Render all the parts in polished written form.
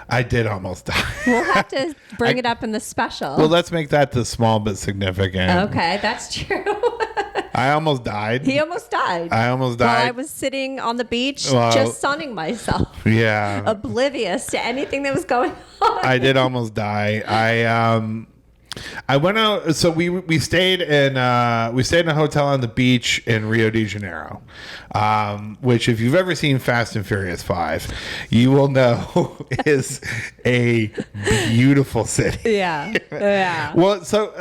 I did almost die. We'll have to bring it up in the special. Well, let's make that the small but significant. Okay, that's true. I almost died. He almost died. I almost died. While I was sitting on the beach just sunning myself. Yeah. Oblivious to anything that was going on. I did almost die. I went out. So we stayed in a hotel on the beach in Rio De Janeiro, which if you've ever seen Fast and Furious 5, you will know is a beautiful city. Yeah. Yeah. Well, so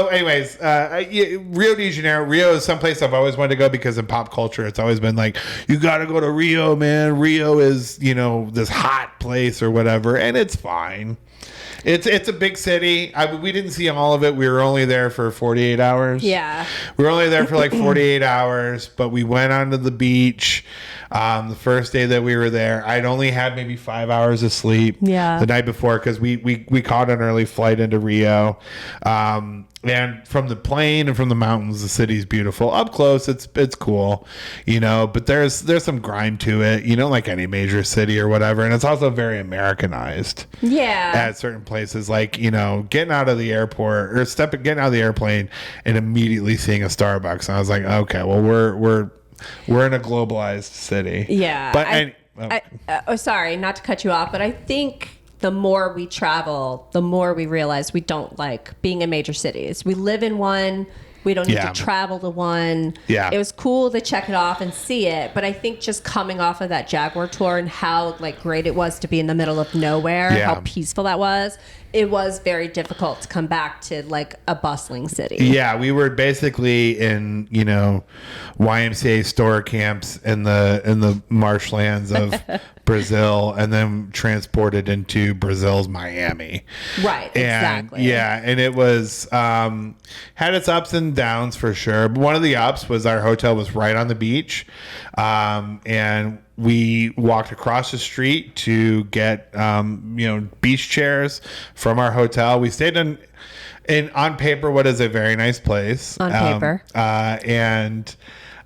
anyways, Rio De Janeiro. Rio is someplace I've always wanted to go because in pop culture, it's always been like, you got to go to Rio, man. Rio is, this hot place or whatever, and it's fine. It's a big city. We didn't see all of it. We were only there for 48 hours. Yeah. We were only there for like 48 hours, but we went onto the beach. The first day that we were there, I'd only had maybe 5 hours of sleep the night before because we caught an early flight into Rio. And from the plane and from the mountains, the city's beautiful. Up close, it's cool, but there's some grime to it, like any major city or whatever. And it's also very Americanized. Yeah. At certain places, like, getting out of the airport or getting out of the airplane and immediately seeing a Starbucks. And I was like, okay, well, we're in a globalized city. Yeah. But sorry, not to cut you off, but I think the more we travel, the more we realize we don't like being in major cities. We live in one. We don't need to travel to one. Yeah. It was cool to check it off and see it, but I think just coming off of that Jaguar tour and how great it was to be in the middle of nowhere, how peaceful that was, it was very difficult to come back to a bustling city. Yeah, we were basically in, YMCA store camps in the marshlands of Brazil and then transported into Brazil's Miami. Right, exactly. And it was had its ups and downs for sure. But one of the ups was our hotel was right on the beach. And we walked across the street to get beach chairs from our hotel. We stayed in on paper what is a very nice place. On paper.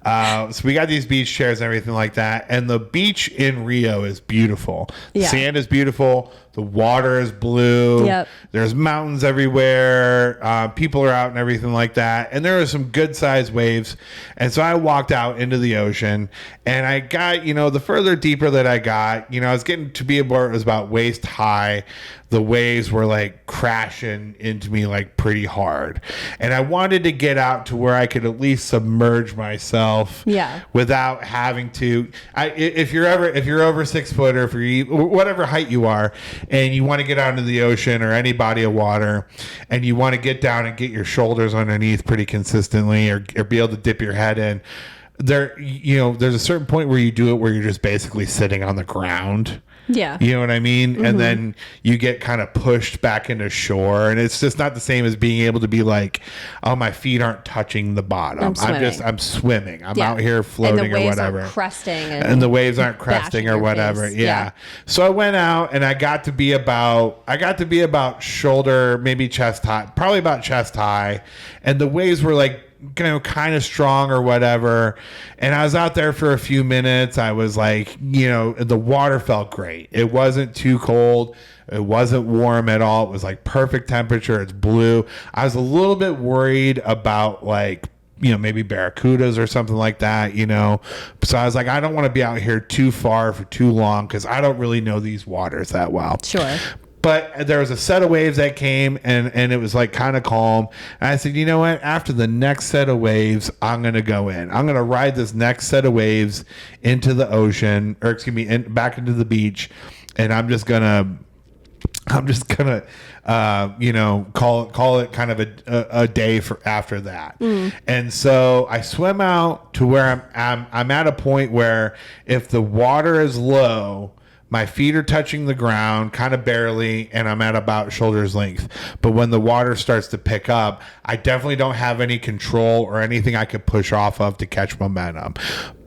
So we got these beach chairs and everything like that. And the beach in Rio is beautiful. The sand is beautiful. The water is blue. Yep. There's mountains everywhere. People are out and everything like that. And there are some good sized waves. And so I walked out into the ocean and I got, the further deeper that I got, I was getting to be it was about waist high. The waves were crashing into me pretty hard. And I wanted to get out to where I could at least submerge myself without having to. If you're over 6 foot or if you're whatever height you are and you want to get out into the ocean or any body of water and you want to get down and get your shoulders underneath pretty consistently or be able to dip your head in, there's a certain point where you do it where you're just basically sitting on the ground. Yeah. You know what I mean? Mm-hmm. And then you get kind of pushed back into shore. And it's just not the same as being able to be oh, my feet aren't touching the bottom. I'm swimming. I'm out here floating or whatever. Aren't cresting. And the waves aren't cresting or whatever. Yeah. So I went out and I got to be about shoulder, maybe chest high, probably about chest high. And the waves were kind of strong or whatever. And I was out there for a few minutes. I was the water felt great. It wasn't too cold. It wasn't warm at all. It was perfect temperature. It's blue. I was a little bit worried about maybe barracudas or something like that, So I was I don't want to be out here too far for too long because I don't really know these waters that well. Sure. But there was a set of waves that came and it was kind of calm. And I said, you know what? After the next set of waves, I'm going to go in. I'm going to ride this next set of waves into the ocean back into the beach. And I'm just going to call it kind of a day for after that. And so I swim out to where I'm at a point where if the water is low, my feet are touching the ground, kind of barely, and I'm at about shoulder's length. But when the water starts to pick up, I definitely don't have any control or anything I could push off of to catch momentum.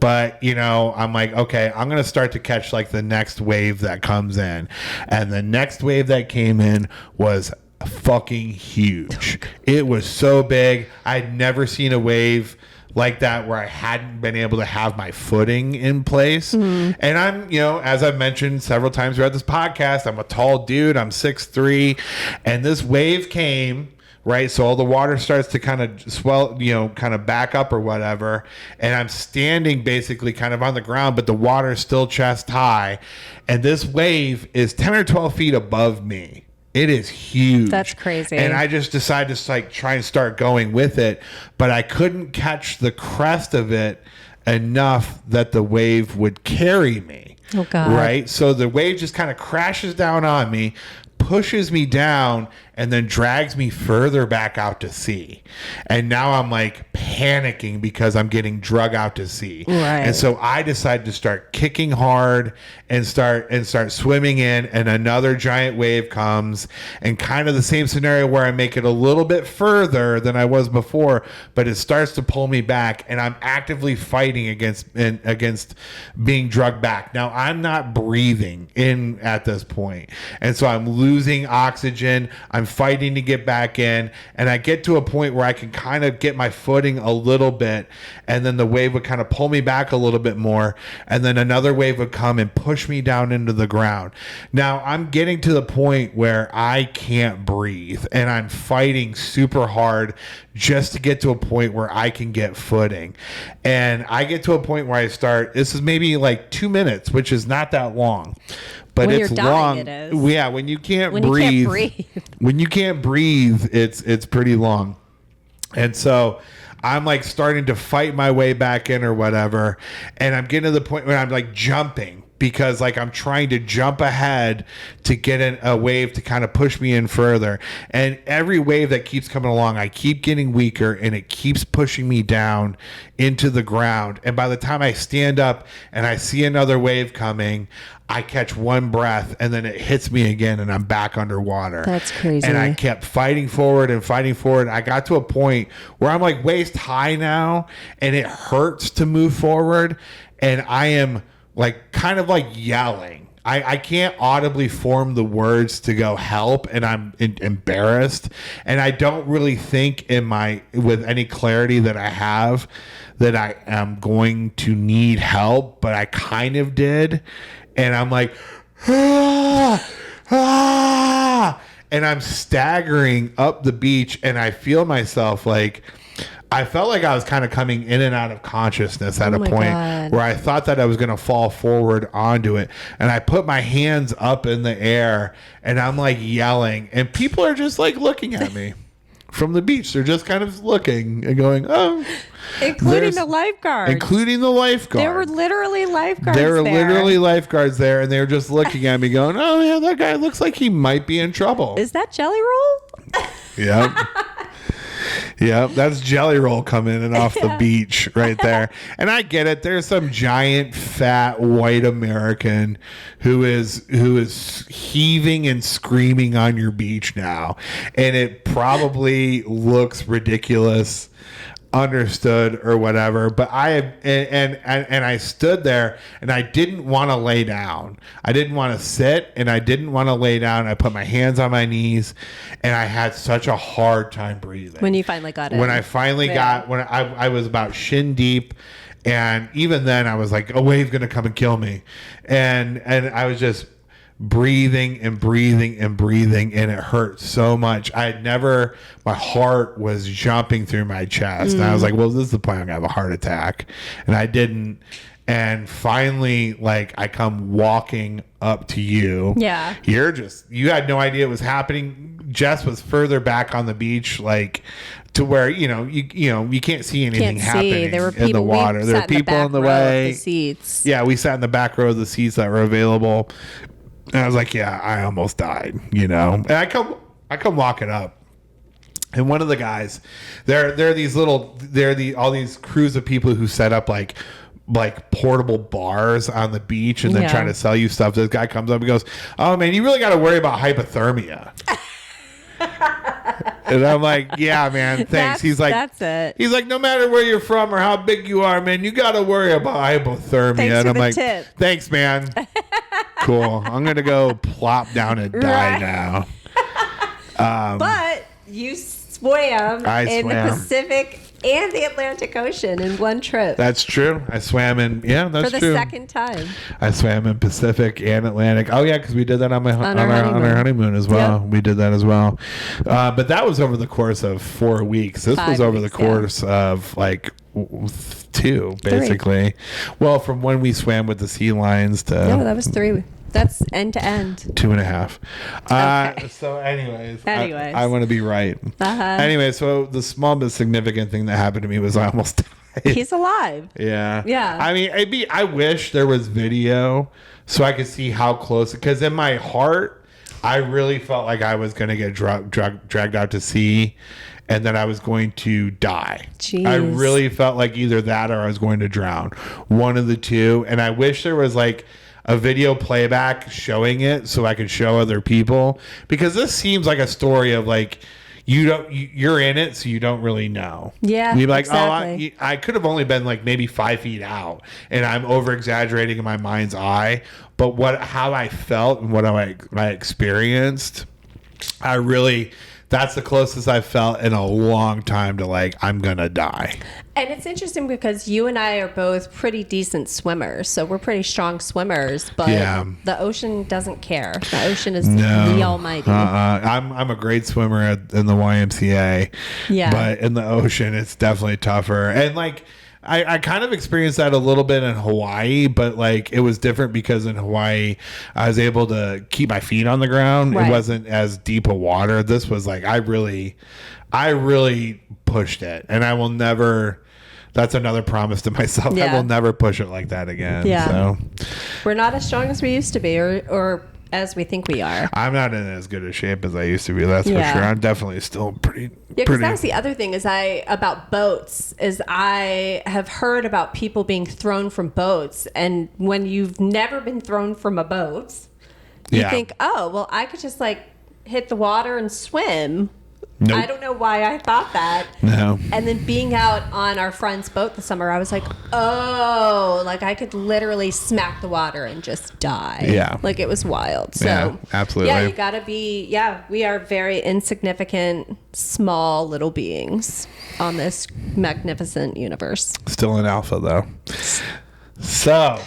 But, I'm okay, I'm going to start to catch the next wave that comes in. And the next wave that came in was fucking huge. It was so big. I'd never seen a wave like that where I hadn't been able to have my footing in place. And I'm, as I've mentioned several times throughout this podcast, I'm a tall dude. I'm 6'3", and this wave came. Right. So all the water starts to kind of swell, kind of back up or whatever. And I'm standing basically kind of on the ground, but the water is still chest high. And this wave is 10 or 12 feet above me. It is huge. That's crazy. And I just decided to try and start going with it, but I couldn't catch the crest of it enough that the wave would carry me. Oh, God. Right. So the wave just kind of crashes down on me, pushes me down, and then drags me further back out to sea. And now I'm like panicking because I'm getting drug out to sea. Right. And so I decided to start kicking hard and start swimming in, and another giant wave comes, and kind of the same scenario where I make it a little bit further than I was before, but it starts to pull me back, and I'm actively fighting against being drugged back. Now I'm not breathing in at this point. And so I'm losing oxygen. I'm fighting to get back in, and I get to a point where I can kind of get my footing a little bit, and then the wave would kind of pull me back a little bit more, and then another wave would come and push me down into the ground. Now I'm getting to the point where I can't breathe, and I'm fighting super hard just to get to a point where I can get footing. And I get to a point where this is maybe like 2 minutes, which is not that long. But when it's you're dying, long. it is. Yeah, when you can't breathe. When you can't breathe, it's pretty long. And so I'm like starting to fight my way back in or whatever, and I'm getting to the point where I'm like jumping, because like I'm trying to jump ahead to get in a wave to kind of push me in further. And every wave that keeps coming along, I keep getting weaker, and it keeps pushing me down into the ground. And by the time I stand up and I see another wave coming, I catch one breath, and then it hits me again, and I'm back underwater. That's crazy. And I kept fighting forward and fighting forward. I got to a point where I'm like waist high now, and it hurts to move forward. And I am like kind of like yelling. I can't audibly form the words to go help, and I'm embarrassed. And I don't really think with any clarity that I have that I am going to need help, but I kind of did. And I'm like, and I'm staggering up the beach, and I feel myself like, I felt like I was kind of coming in and out of consciousness at a point where I thought that I was going to fall forward onto it. And I put my hands up in the air, and I'm like yelling, and people are just like looking at me from the beach. They're just kind of looking and going, oh. Including the lifeguards. There were literally lifeguards there, and they were just looking at me going, oh, yeah, that guy looks like he might be in trouble. Is that Jelly Roll? Yep. Yep, that's Jelly Roll coming in off the beach right there. And I get it. There's some giant, fat, white American who is heaving and screaming on your beach now. And it probably looks ridiculous, understood or whatever, but I stood there, and I didn't want to lay down. I didn't want to sit, and I didn't want to lay down. I put my hands on my knees, and I had such a hard time breathing. When you finally got it. When I finally got, when I was about shin deep, and even then I was like, a wave gonna come and kill me, and I was just breathing and breathing and breathing, and it hurt so much. My heart was jumping through my chest, and I was like, well, this is the point, I'm gonna have a heart attack. And I didn't. And finally, like, I come walking up to you. Yeah. You had no idea it was happening. Jess was further back on the beach, like, to where, you can't see anything happening in the water. There were people in the way. The seats. Yeah, we sat in the back row of the seats that were available. And I was like, yeah, I almost died, And I come walking up, and one of the guys, there are all these crews of people who set up like portable bars on the beach and then trying to sell you stuff. This guy comes up and goes, oh man, you really got to worry about hypothermia. And I'm like, yeah, man, thanks. He's like, that's it. He's like, no matter where you're from or how big you are, man, you got to worry about hypothermia. Thanks and I'm for the like, tip. Thanks, man. Cool. I'm going to go plop down and die now. But you swam in the Pacific and the Atlantic Ocean in one trip. That's true. I swam in, that's for the true. second time. I swam in Pacific and Atlantic. Oh yeah, because we did that on our honeymoon as well. Yep. We did that as well. But that was over the course of 4 weeks. This was over the course of like 2, basically. 3. Well, from when we swam with the sea lions to that was 3. That's end to end. 2.5. Okay. So anyways, I want to be right. Anyway, so the small but significant thing that happened to me was I almost died. He's alive. Yeah. I mean, I wish there was video so I could see how close, because in my heart, I really felt like I was going to get dragged out to sea and that I was going to die. Jeez. I really felt like either that or I was going to drown. One of the two. And I wish there was like a video playback showing it so I could show other people, because this seems like a story of like, you're in it, so you don't really know. Yeah, you'd be like, exactly. I could have only been like maybe 5 feet out, and I'm over exaggerating in my mind's eye. But how I felt and what I experienced, that's the closest I've felt in a long time to like, I'm gonna die. And it's interesting because you and I are both pretty decent swimmers, so we're pretty strong swimmers, but the ocean doesn't care. The ocean is the almighty. I'm a great swimmer in the YMCA, but in the ocean it's definitely tougher. And like, I kind of experienced that a little bit in Hawaii, but like it was different because in Hawaii I was able to keep my feet on the ground. Right. It wasn't as deep a water. This was like I really pushed it, and I will never. That's another promise to myself. Yeah. I will never push it like that again. Yeah. So we're not as strong as we used to be, or as we think we are. I'm not in as good a shape as I used to be. That's for sure. I'm definitely still pretty. Yeah, because that's the other thing about boats is I have heard about people being thrown from boats, and when you've never been thrown from a boat, you think, oh, well, I could just like hit the water and swim. Nope. I don't know why I thought that. No. And then being out on our friend's boat this summer, I was like, oh, like I could literally smack the water and just die. Yeah. Like it was wild. So, yeah, absolutely. Yeah, you got to be, we are very insignificant, small little beings on this magnificent universe. Still an alpha, though. So,